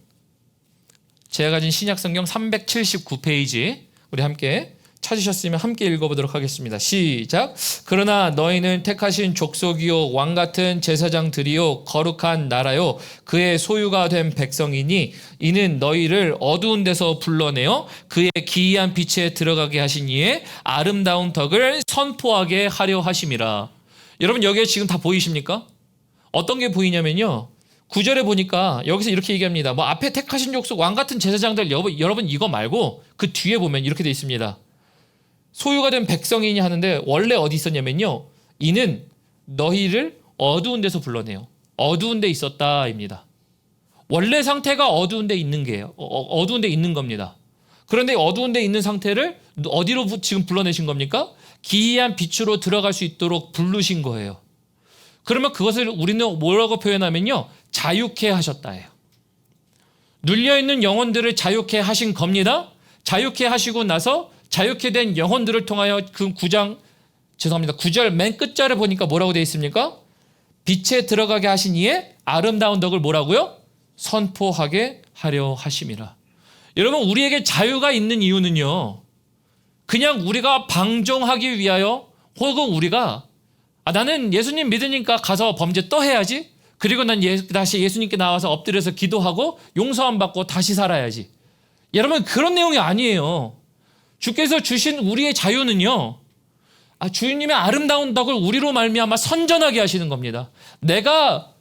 제가 가진 신약성경 379페이지 우리 함께 찾으셨으면 함께 읽어보도록 하겠습니다. 시작. 그러나 너희는 택하신 족속이요 왕같은 제사장들이요 거룩한 나라요 그의 소유가 된 백성이니 이는 너희를 어두운 데서 불러내어 그의 기이한 빛에 들어가게 하신 이의 아름다운 덕을 선포하게 하려 하심이라. 여러분 여기에 지금 다 보이십니까? 어떤 게 보이냐면요. 9절에 보니까 여기서 이렇게 얘기합니다. 뭐 앞에 택하신 족속 왕같은 제사장들 여러분 이거 말고 그 뒤에 보면 이렇게 돼 있습니다. 소유가 된 백성이니 하는데 원래 어디 있었냐면요. 이는 너희를 어두운 데서 불러내요. 어두운 데 있었다입니다. 원래 상태가 어두운 데 있는 게요. 어두운 데 있는 겁니다. 그런데 어두운 데 있는 상태를 어디로 지금 불러내신 겁니까? 기이한 빛으로 들어갈 수 있도록 부르신 거예요. 그러면 그것을 우리는 뭐라고 표현하면요. 자유케 하셨다예요. 눌려있는 영혼들을 자유케 하신 겁니다. 자유케 하시고 나서 자유케 된 영혼들을 통하여 그 9절 맨 끝자를 보니까 뭐라고 되어 있습니까? 빛에 들어가게 하신 이의 아름다운 덕을 뭐라고요? 선포하게 하려 하심이라. 여러분 우리에게 자유가 있는 이유는요. 그냥 우리가 방종하기 위하여 혹은 우리가 나는 예수님 믿으니까 가서 범죄 또 해야지. 그리고 난 다시 예수님께 나와서 엎드려서 기도하고 용서함 받고 다시 살아야지. 여러분 그런 내용이 아니에요. 주께서 주신 우리의 자유는요. 주님의 아름다운 덕을 우리로 말미암아 선전하게 하시는 겁니다. 내가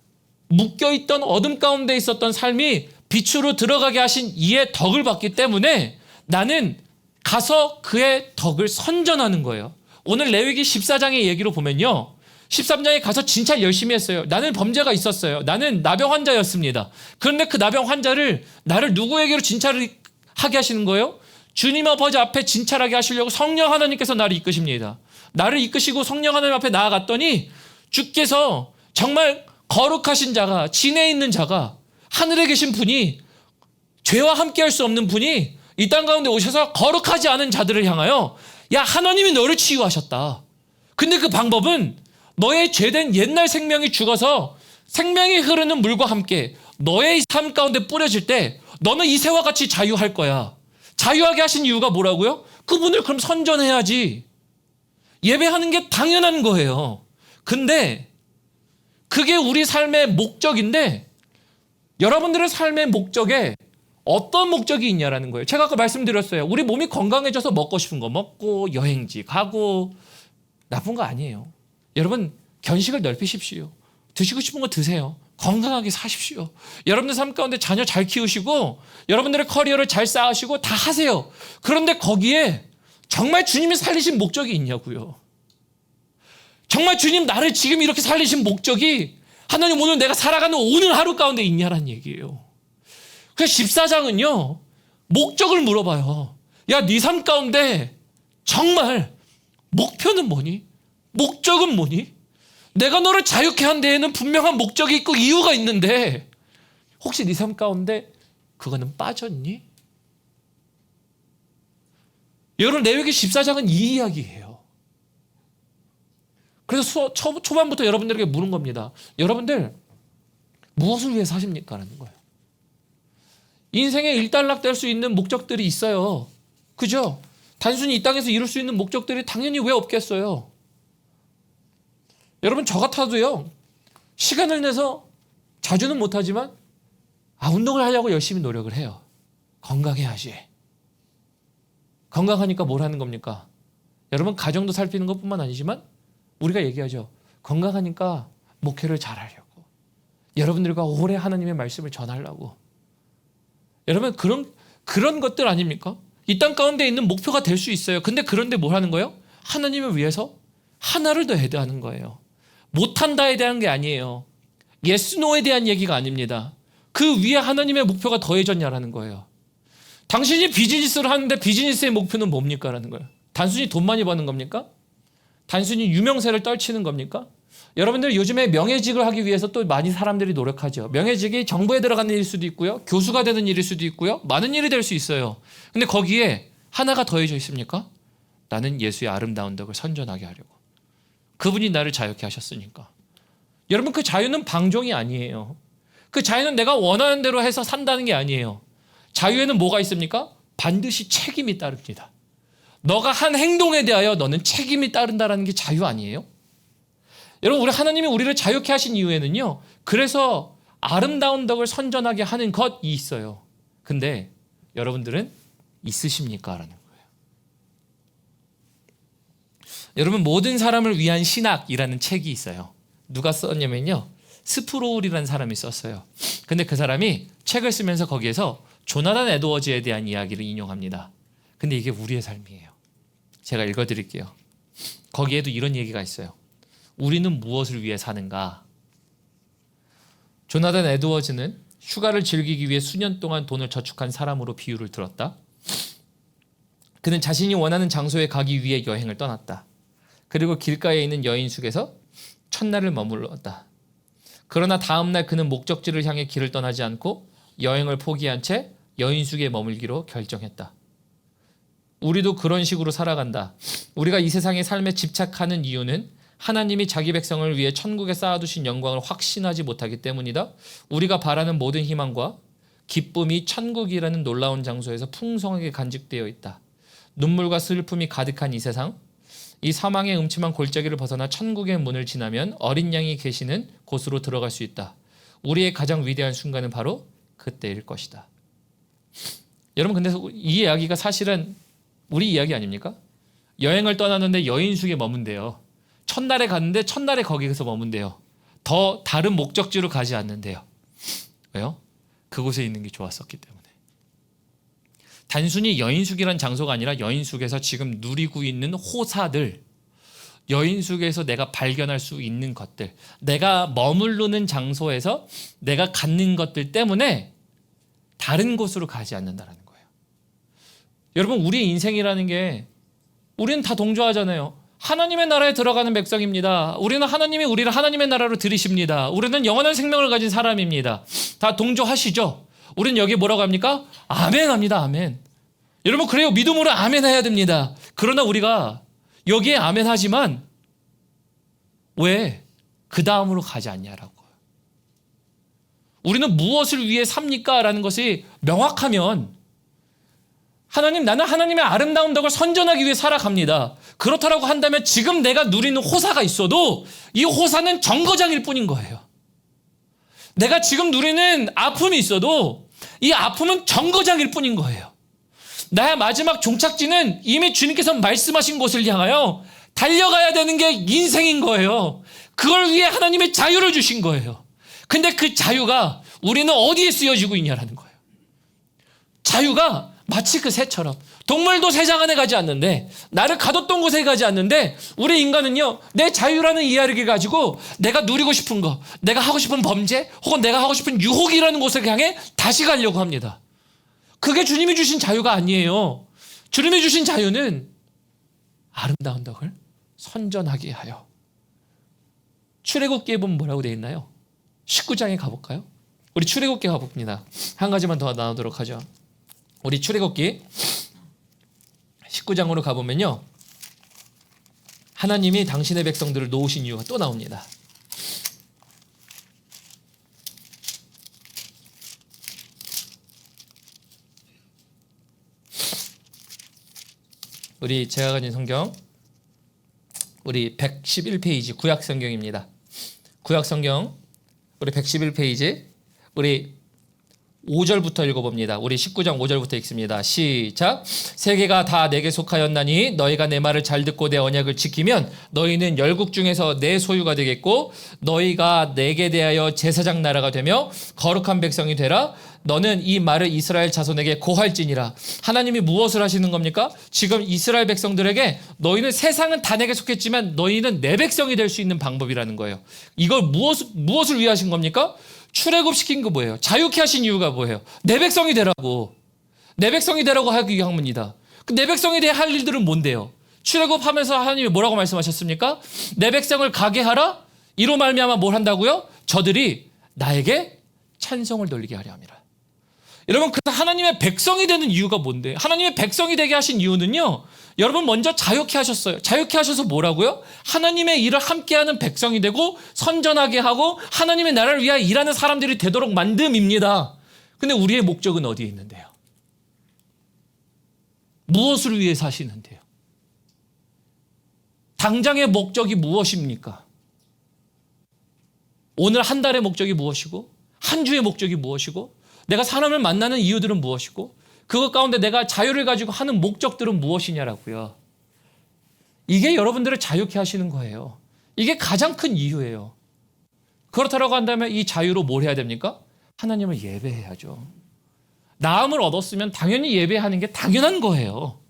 묶여있던 어둠 가운데 있었던 삶이 빛으로 들어가게 하신 이의 덕을 받기 때문에 나는 가서 그의 덕을 선전하는 거예요. 오늘 레위기 14장의 얘기로 보면요, 13장에 가서 진찰 열심히 했어요. 나는 범죄가 있었어요. 나는 나병 환자였습니다. 그런데 그 나병 환자를 나를 누구에게로 진찰을 하게 하시는 거예요? 주님 아버지 앞에 진찰하게 하시려고 성령 하나님께서 나를 이끄십니다. 나를 이끄시고 성령 하나님 앞에 나아갔더니 주께서 정말 거룩하신 자가, 진에 있는 자가, 하늘에 계신 분이, 죄와 함께할 수 없는 분이 이 땅 가운데 오셔서 거룩하지 않은 자들을 향하여 야, 하나님이 너를 치유하셨다. 근데 그 방법은 너의 죄된 옛날 생명이 죽어서 생명이 흐르는 물과 함께 너의 삶 가운데 뿌려질 때 너는 이새와 같이 자유할 거야. 자유하게 하신 이유가 뭐라고요? 그분을 그럼 선전해야지. 예배하는 게 당연한 거예요. 근데 그게 우리 삶의 목적인데 여러분들의 삶의 목적에 어떤 목적이 있냐라는 거예요. 제가 아까 말씀드렸어요. 우리 몸이 건강해져서 먹고 싶은 거 먹고 여행지 가고 나쁜 거 아니에요. 여러분 견식을 넓히십시오. 드시고 싶은 거 드세요. 건강하게 사십시오. 여러분들 삶 가운데 자녀 잘 키우시고 여러분들의 커리어를 잘 쌓으시고 다 하세요. 그런데 거기에 정말 주님이 살리신 목적이 있냐고요. 정말 주님 나를 지금 이렇게 살리신 목적이 하나님 오늘 내가 살아가는 오늘 하루 가운데 있냐라는 얘기예요. 그래서 14장은요 목적을 물어봐요. 야, 네 삶 가운데 정말 목표는 뭐니? 목적은 뭐니? 내가 너를 자유케 한 데에는 분명한 목적이 있고 이유가 있는데 혹시 네 삶 가운데 그거는 빠졌니? 여러분 레위기 14장은 이 이야기예요. 그래서 초반부터 여러분들에게 물은 겁니다. 여러분들 무엇을 위해 사십니까? 라는 거예요. 인생에 일단락될 수 있는 목적들이 있어요. 그죠? 단순히 이 땅에서 이룰 수 있는 목적들이 당연히 왜 없겠어요? 여러분 저 같아도요. 시간을 내서 자주는 못하지만 운동을 하려고 열심히 노력을 해요. 건강해야지. 건강하니까 뭘 하는 겁니까? 여러분 가정도 살피는 것뿐만 아니지만 우리가 얘기하죠. 건강하니까 목회를 잘하려고. 여러분들과 오래 하나님의 말씀을 전하려고. 여러분 그런 것들 아닙니까? 이 땅 가운데 있는 목표가 될 수 있어요. 근데 그런데 뭘 하는 거예요? 하나님을 위해서 하나를 더 해야 하는 거예요. 못한다에 대한 게 아니에요. yes, no에 대한 얘기가 아닙니다. 그 위에 하나님의 목표가 더해졌냐라는 거예요. 당신이 비즈니스를 하는데 비즈니스의 목표는 뭡니까? 라는 거예요. 단순히 돈 많이 버는 겁니까? 단순히 유명세를 떨치는 겁니까? 여러분들 요즘에 명예직을 하기 위해서 또 많이 사람들이 노력하죠. 명예직이 정부에 들어가는 일일 수도 있고요. 교수가 되는 일일 수도 있고요. 많은 일이 될 수 있어요. 근데 거기에 하나가 더해져 있습니까? 나는 예수의 아름다운 덕을 선전하게 하려고. 그분이 나를 자유케 하셨으니까. 여러분 그 자유는 방종이 아니에요. 그 자유는 내가 원하는 대로 해서 산다는 게 아니에요. 자유에는 뭐가 있습니까? 반드시 책임이 따릅니다. 너가 한 행동에 대하여 너는 책임이 따른다는 게 자유 아니에요? 여러분 우리 하나님이 우리를 자유케 하신 이유에는요. 그래서 아름다운 덕을 선전하게 하는 것이 있어요. 근데 여러분들은 있으십니까? 라는 거예요. 여러분 모든 사람을 위한 신학이라는 책이 있어요. 누가 썼냐면요. 스프로울이라는 사람이 썼어요. 근데 그 사람이 책을 쓰면서 거기에서 조나단 에드워즈에 대한 이야기를 인용합니다. 근데 이게 우리의 삶이에요. 제가 읽어드릴게요. 거기에도 이런 얘기가 있어요. 우리는 무엇을 위해 사는가? 조나단 에드워즈는 휴가를 즐기기 위해 수년 동안 돈을 저축한 사람으로 비유를 들었다. 그는 자신이 원하는 장소에 가기 위해 여행을 떠났다. 그리고 길가에 있는 여인숙에서 첫날을 머물렀다. 그러나 다음날 그는 목적지를 향해 길을 떠나지 않고 여행을 포기한 채 여인숙에 머물기로 결정했다. 우리도 그런 식으로 살아간다. 우리가 이 세상의 삶에 집착하는 이유는 하나님이 자기 백성을 위해 천국에 쌓아두신 영광을 확신하지 못하기 때문이다. 우리가 바라는 모든 희망과 기쁨이 천국이라는 놀라운 장소에서 풍성하게 간직되어 있다. 눈물과 슬픔이 가득한 이 세상, 이 사망의 음침한 골짜기를 벗어나 천국의 문을 지나면 어린 양이 계시는 곳으로 들어갈 수 있다. 우리의 가장 위대한 순간은 바로 그때일 것이다. 여러분 근데 이 이야기가 사실은 우리 이야기 아닙니까? 여행을 떠나는데 여인숙에 머문대요. 첫날에 갔는데 첫날에 거기서 머문대요. 더 다른 목적지로 가지 않는데요. 왜요? 그곳에 있는 게 좋았었기 때문에. 단순히 여인숙이란 장소가 아니라 여인숙에서 지금 누리고 있는 호사들, 여인숙에서 내가 발견할 수 있는 것들, 내가 머무르는 장소에서 내가 갖는 것들 때문에 다른 곳으로 가지 않는다는 거예요. 여러분, 우리의 인생이라는 게 우리는 다 동조하잖아요. 하나님의 나라에 들어가는 백성입니다. 우리는 하나님이 우리를 하나님의 나라로 들이십니다. 우리는 영원한 생명을 가진 사람입니다. 다 동조하시죠? 우리는 여기 뭐라고 합니까? 아멘 합니다. 아멘. 여러분, 그래요. 믿음으로 아멘 해야 됩니다. 그러나 우리가 여기에 아멘 하지만 왜 그 다음으로 가지 않냐라고. 우리는 무엇을 위해 삽니까? 라는 것이 명확하면 하나님, 나는 하나님의 아름다운 덕을 선전하기 위해 살아갑니다. 그렇다라고 한다면 지금 내가 누리는 호사가 있어도 이 호사는 정거장일 뿐인 거예요. 내가 지금 누리는 아픔이 있어도 이 아픔은 정거장일 뿐인 거예요. 나의 마지막 종착지는 이미 주님께서 말씀하신 곳을 향하여 달려가야 되는 게 인생인 거예요. 그걸 위해 하나님의 자유를 주신 거예요. 근데 그 자유가 우리는 어디에 쓰여지고 있냐라는 거예요. 자유가 마치 그 새처럼 동물도 새장 안에 가지 않는데, 나를 가뒀던 곳에 가지 않는데, 우리 인간은요, 내 자유라는 이야기를 가지고 내가 누리고 싶은 거, 내가 하고 싶은 범죄 혹은 내가 하고 싶은 유혹이라는 곳을 향해 다시 가려고 합니다. 그게 주님이 주신 자유가 아니에요. 주님이 주신 자유는 아름다운 덕을 선전하게 하여. 출애굽기에 보면 뭐라고 되어 있나요? 19장에 가볼까요? 우리 출애굽기 가봅니다. 한 가지만 더 나누도록 하죠. 우리 출애굽기 19장으로 가보면요, 하나님이 당신의 백성들을 놓으신 이유가 또 나옵니다. 우리 제가 가진 성경, 우리 111페이지 구약 성경입니다. 구약 성경 우리 111페이지 우리 5절부터 읽어봅니다. 우리 19장 5절부터 읽습니다. 시작. 세계가 다 내게 속하였나니 너희가 내 말을 잘 듣고 내 언약을 지키면 너희는 열국 중에서 내 소유가 되겠고 너희가 내게 대하여 제사장 나라가 되며 거룩한 백성이 되라. 너는 이 말을 이스라엘 자손에게 고할지니라. 하나님이 무엇을 하시는 겁니까? 지금 이스라엘 백성들에게 너희는 세상은 다 내게 속했지만 너희는 내 백성이 될 수 있는 방법이라는 거예요. 이걸 무엇을 위해 하신 겁니까? 출애굽시킨 거 뭐예요? 자유케 하신 이유가 뭐예요? 내 백성이 되라고. 내 백성이 되라고 하기 위함입니다. 내 백성에 대해 할 일들은 뭔데요? 출애굽하면서 하나님이 뭐라고 말씀하셨습니까? 내 백성을 가게 하라. 이로 말미암아 뭘 한다고요? 저들이 나에게 찬송을 돌리게 하려 함이라. 여러분, 그래서 하나님의 백성이 되는 이유가 뭔데? 하나님의 백성이 되게 하신 이유는요, 여러분 먼저 자유케 하셨어요. 자유케 하셔서 뭐라고요? 하나님의 일을 함께하는 백성이 되고 선전하게 하고 하나님의 나라를 위하여 일하는 사람들이 되도록 만듦입니다. 근데 우리의 목적은 어디에 있는데요? 무엇을 위해 사시는데요? 당장의 목적이 무엇입니까? 오늘 한 달의 목적이 무엇이고 한 주의 목적이 무엇이고 내가 사람을 만나는 이유들은 무엇이고 그것 가운데 내가 자유를 가지고 하는 목적들은 무엇이냐라고요. 이게 여러분들을 자유케 하시는 거예요. 이게 가장 큰 이유예요. 그렇다고 한다면 이 자유로 뭘 해야 됩니까? 하나님을 예배해야죠. 나음을 얻었으면 당연히 예배하는 게 당연한 거예요.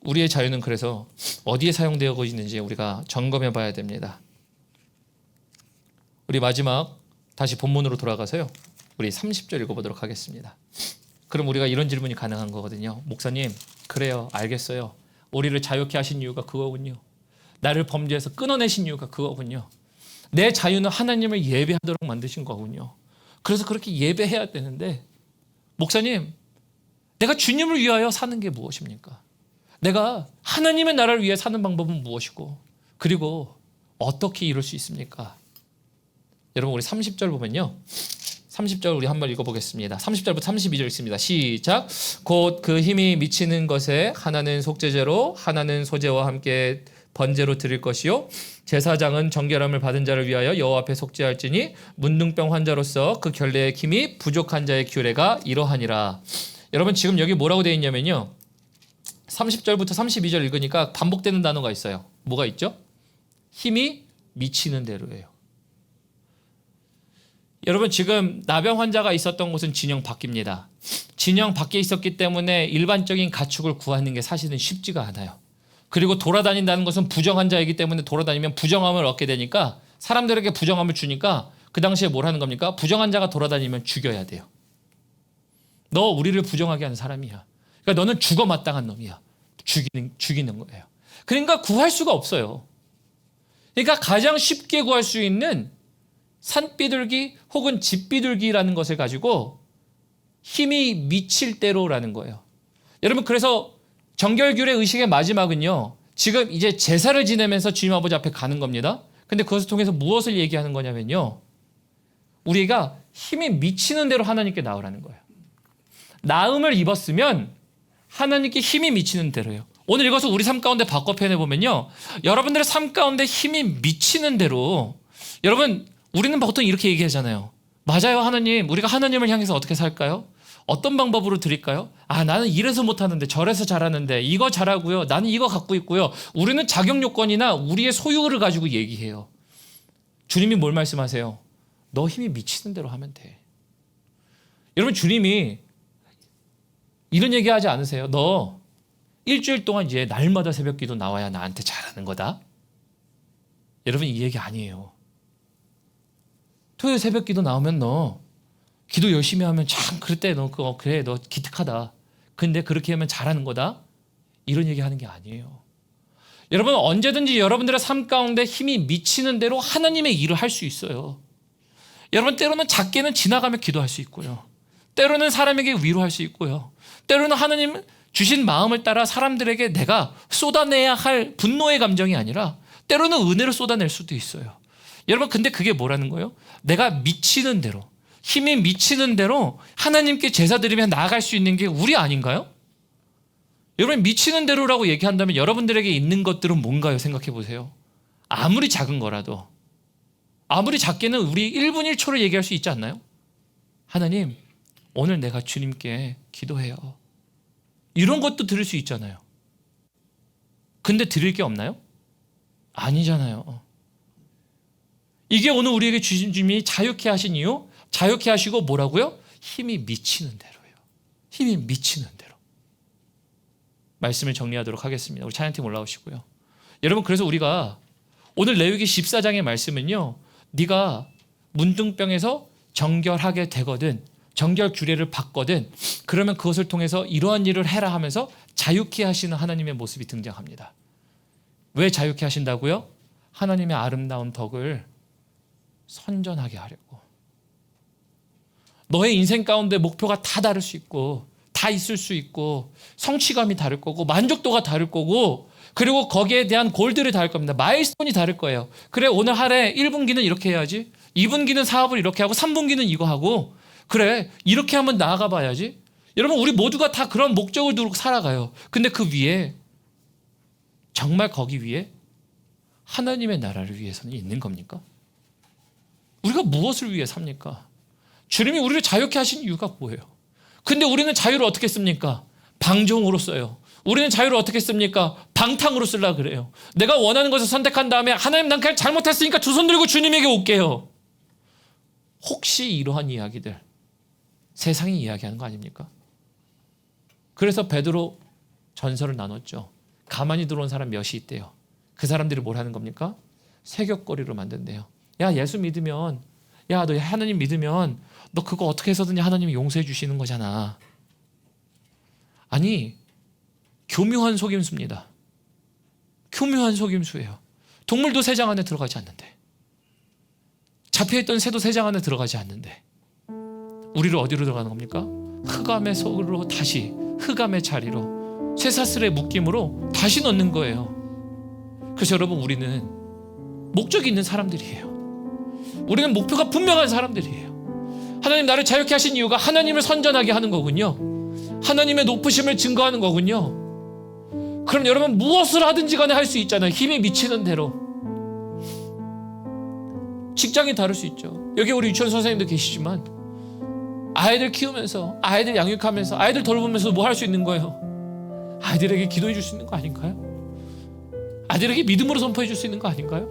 우리의 자유는 그래서 어디에 사용되고 있는지 우리가 점검해 봐야 됩니다. 우리 마지막 다시 본문으로 돌아가서요, 우리 30절 읽어보도록 하겠습니다. 그럼 우리가 이런 질문이 가능한 거거든요. 목사님, 그래요, 알겠어요. 우리를 자유케 하신 이유가 그거군요. 나를 범죄에서 끊어내신 이유가 그거군요. 내 자유는 하나님을 예배하도록 만드신 거군요. 그래서 그렇게 예배해야 되는데, 목사님, 내가 주님을 위하여 사는 게 무엇입니까? 내가 하나님의 나라를 위해 사는 방법은 무엇이고, 그리고 어떻게 이룰 수 있습니까? 여러분, 우리 30절 보면요, 30절 우리 한번 읽어보겠습니다. 30절부터 32절 읽습니다. 시작. 곧 그 힘이 미치는 것에 하나는 속죄제로 하나는 소제와 함께 번제로 드릴 것이요 제사장은 정결함을 받은 자를 위하여 여호와 앞에 속죄할지니 문둥병 환자로서 그 결례의 힘이 부족한 자의 규례가 이러하니라. 여러분 지금 여기 뭐라고 되어 있냐면요. 30절부터 32절 읽으니까 반복되는 단어가 있어요. 뭐가 있죠? 힘이 미치는 대로예요. 여러분 지금 나병 환자가 있었던 곳은 진영 밖입니다. 진영 밖에 있었기 때문에 일반적인 가축을 구하는 게 사실은 쉽지가 않아요. 그리고 돌아다닌다는 것은 부정한 자이기 때문에 돌아다니면 부정함을 얻게 되니까 사람들에게 부정함을 주니까 그 당시에 뭘 하는 겁니까? 부정한 자가 돌아다니면 죽여야 돼요. 너 우리를 부정하게 하는 사람이야. 그러니까 너는 죽어 마땅한 놈이야. 죽이는 거예요. 그러니까 구할 수가 없어요. 그러니까 가장 쉽게 구할 수 있는 산비둘기 혹은 집비둘기라는 것을 가지고 힘이 미칠 대로라는 거예요. 여러분 그래서 정결규례 의식의 마지막은요. 지금 이제 제사를 지내면서 주님 아버지 앞에 가는 겁니다. 근데 그것을 통해서 무엇을 얘기하는 거냐면요. 우리가 힘이 미치는 대로 하나님께 나오라는 거예요. 나음을 입었으면 하나님께 힘이 미치는 대로예요. 오늘 이것을 우리 삶 가운데 바꿔 표현해보면요. 여러분들의 삶 가운데 힘이 미치는 대로 여러분 우리는 보통 이렇게 얘기하잖아요. 맞아요 하나님. 우리가 하나님을 향해서 어떻게 살까요? 어떤 방법으로 드릴까요? 나는 이래서 못하는데 저래서 잘하는데 이거 잘하고요. 나는 이거 갖고 있고요. 우리는 자격 요건이나 우리의 소유를 가지고 얘기해요. 주님이 뭘 말씀하세요? 너 힘이 미치는 대로 하면 돼. 여러분 주님이 이런 얘기하지 않으세요? 너 일주일 동안 이제 날마다 새벽기도 나와야 나한테 잘하는 거다. 여러분 이 얘기 아니에요. 토요일 새벽기도 나오면 너 기도 열심히 하면 참 그때 너 그거 그래 너 기특하다. 근데 그렇게 하면 잘하는 거다. 이런 얘기 하는 게 아니에요. 여러분 언제든지 여러분들의 삶 가운데 힘이 미치는 대로 하나님의 일을 할 수 있어요. 여러분 때로는 작게는 지나가며 기도할 수 있고요. 때로는 사람에게 위로할 수 있고요. 때로는 하나님 주신 마음을 따라 사람들에게 내가 쏟아내야 할 분노의 감정이 아니라 때로는 은혜를 쏟아낼 수도 있어요. 여러분 근데 그게 뭐라는 거예요? 내가 미치는 대로 힘이 미치는 대로 하나님께 제사 드리며 나아갈 수 있는 게 우리 아닌가요? 여러분 미치는 대로라고 얘기한다면 여러분들에게 있는 것들은 뭔가요? 생각해 보세요. 아무리 작은 거라도 아무리 작게는 우리 1분 1초를 얘기할 수 있지 않나요? 하나님 오늘 내가 주님께 기도해요. 이런 것도 들을 수 있잖아요. 근데 드릴 게 없나요? 아니잖아요. 이게 오늘 우리에게 주님이 자유케 하신 이유? 자유케 하시고 뭐라고요? 힘이 미치는 대로예요. 힘이 미치는 대로. 말씀을 정리하도록 하겠습니다. 우리 찬양팀 올라오시고요. 여러분 그래서 우리가 오늘 레위기 14장의 말씀은요. 네가 문둥병에서 정결하게 되거든 정결 규례를 받거든 그러면 그것을 통해서 이러한 일을 해라 하면서 자유케 하시는 하나님의 모습이 등장합니다. 왜 자유케 하신다고요? 하나님의 아름다운 덕을 선전하게 하려고. 너의 인생 가운데 목표가 다 다를 수 있고 다 있을 수 있고 성취감이 다를 거고 만족도가 다를 거고 그리고 거기에 대한 골들이 다를 겁니다. 마일스톤이 다를 거예요. 그래 오늘 하루에 1분기는 이렇게 해야지 2분기는 사업을 이렇게 하고 3분기는 이거 하고 그래 이렇게 한번 나아가 봐야지. 여러분 우리 모두가 다 그런 목적을 두고 살아가요. 근데 그 위에 정말 거기 위에 하나님의 나라를 위해서는 있는 겁니까? 우리가 무엇을 위해 삽니까? 주님이 우리를 자유케 하신 이유가 뭐예요? 근데 우리는 자유를 어떻게 씁니까? 방종으로 써요. 우리는 자유를 어떻게 씁니까? 방탕으로 쓰려고 그래요. 내가 원하는 것을 선택한 다음에 하나님 난 그냥 잘못했으니까 두 손 들고 주님에게 올게요. 혹시 이러한 이야기들 세상이 이야기하는 거 아닙니까? 그래서 베드로 전설을 나눴죠. 가만히 들어온 사람 몇이 있대요. 그 사람들이 뭘 하는 겁니까? 세격거리로 만든대요. 야 예수 믿으면 야 너 하나님 믿으면 너 그거 어떻게 해서든지 하나님이 용서해 주시는 거잖아. 아니 교묘한 속임수입니다. 교묘한 속임수예요. 동물도 새장 안에 들어가지 않는데 잡혀있던 새도 새장 안에 들어가지 않는데 우리를 어디로 들어가는 겁니까? 흑암의 속으로 다시 흑암의 자리로 쇠사슬의 묶임으로 다시 넣는 거예요. 그래서 여러분 우리는 목적이 있는 사람들이에요. 우리는 목표가 분명한 사람들이에요. 하나님 나를 자유케 하신 이유가 하나님을 선전하게 하는 거군요. 하나님의 높으심을 증거하는 거군요. 그럼 여러분 무엇을 하든지 간에 할 수 있잖아요. 힘이 미치는 대로. 직장이 다를 수 있죠. 여기 우리 유치원 선생님도 계시지만 아이들 키우면서, 아이들 양육하면서, 아이들 돌보면서 뭐 할 수 있는 거예요? 아이들에게 기도해 줄 수 있는 거 아닌가요? 아이들에게 믿음으로 선포해 줄 수 있는 거 아닌가요?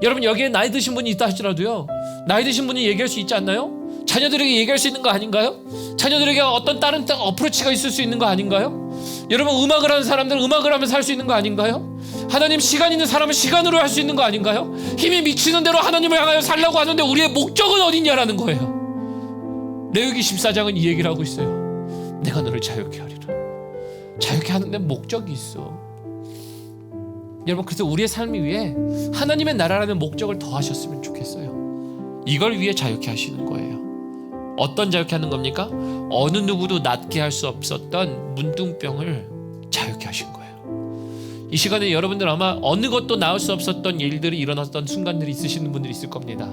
여러분 여기에 나이 드신 분이 있다 할지라도요, 나이 드신 분이 얘기할 수 있지 않나요? 자녀들에게 얘기할 수 있는 거 아닌가요? 자녀들에게 어떤 다른 어프로치가 있을 수 있는 거 아닌가요? 여러분 음악을 하는 사람들은 음악을 하면서 할 수 있는 거 아닌가요? 하나님 시간 있는 사람은 시간으로 할 수 있는 거 아닌가요? 힘이 미치는 대로 하나님을 향하여 살라고 하는데 우리의 목적은 어딨냐라는 거예요. 레위기 14장은 이 얘기를 하고 있어요. 내가 너를 자유케 하리라. 자유케 하는데 목적이 있어. 여러분 그래서 우리의 삶 위에 하나님의 나라라는 목적을 더하셨으면 좋겠어요. 이걸 위해 자유케 하시는 거예요. 어떤 자유케 하는 겁니까? 어느 누구도 낫게 할 수 없었던 문둥병을 자유케 하신 거예요. 이 시간에 여러분들 아마 어느 것도 나을 수 없었던 일들이 일어났던 순간들이 있으시는 분들이 있을 겁니다.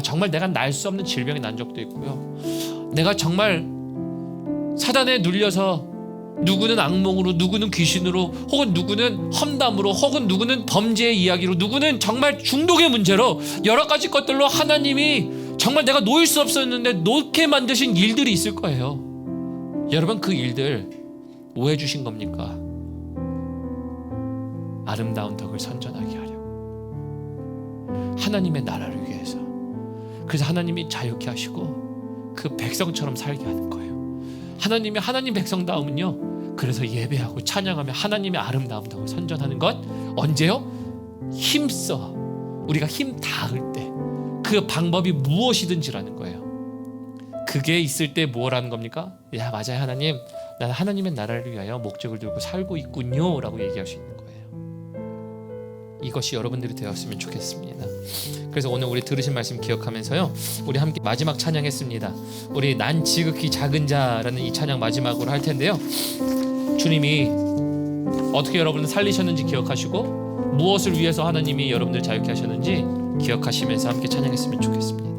정말 내가 날 수 없는 질병이 난 적도 있고요. 내가 정말 사단에 눌려서 누구는 악몽으로, 누구는 귀신으로, 혹은 누구는 험담으로, 혹은 누구는 범죄의 이야기로, 누구는 정말 중독의 문제로 여러 가지 것들로 하나님이 정말 내가 놓일 수 없었는데 놓게 만드신 일들이 있을 거예요. 여러분 그 일들 뭐 해주신 겁니까? 아름다운 덕을 선전하게 하려고, 하나님의 나라를 위해서. 그래서 하나님이 자유케 하시고 그 백성처럼 살게 하는 거예요. 하나님이 하나님 백성다움은요, 그래서 예배하고 찬양하며 하나님의 아름다운 덕을 선전하는 것. 언제요? 힘써 우리가 힘 닿을 때, 그 방법이 무엇이든지라는 거예요. 그게 있을 때 뭐라는 겁니까? 야 맞아요 하나님, 나는 하나님의 나라를 위하여 목적을 두고 살고 있군요 라고 얘기할 수 있는 거예요. 이것이 여러분들이 되었으면 좋겠습니다. 그래서 오늘 우리 들으신 말씀 기억하면서요, 우리 함께 마지막 찬양했습니다. 우리 난 지극히 작은 자라는 이 찬양 마지막으로 할 텐데요, 주님이 어떻게 여러분을 살리셨는지 기억하시고 무엇을 위해서 하나님이 여러분들 자유케 하셨는지 기억하시면서 함께 찬양했으면 좋겠습니다.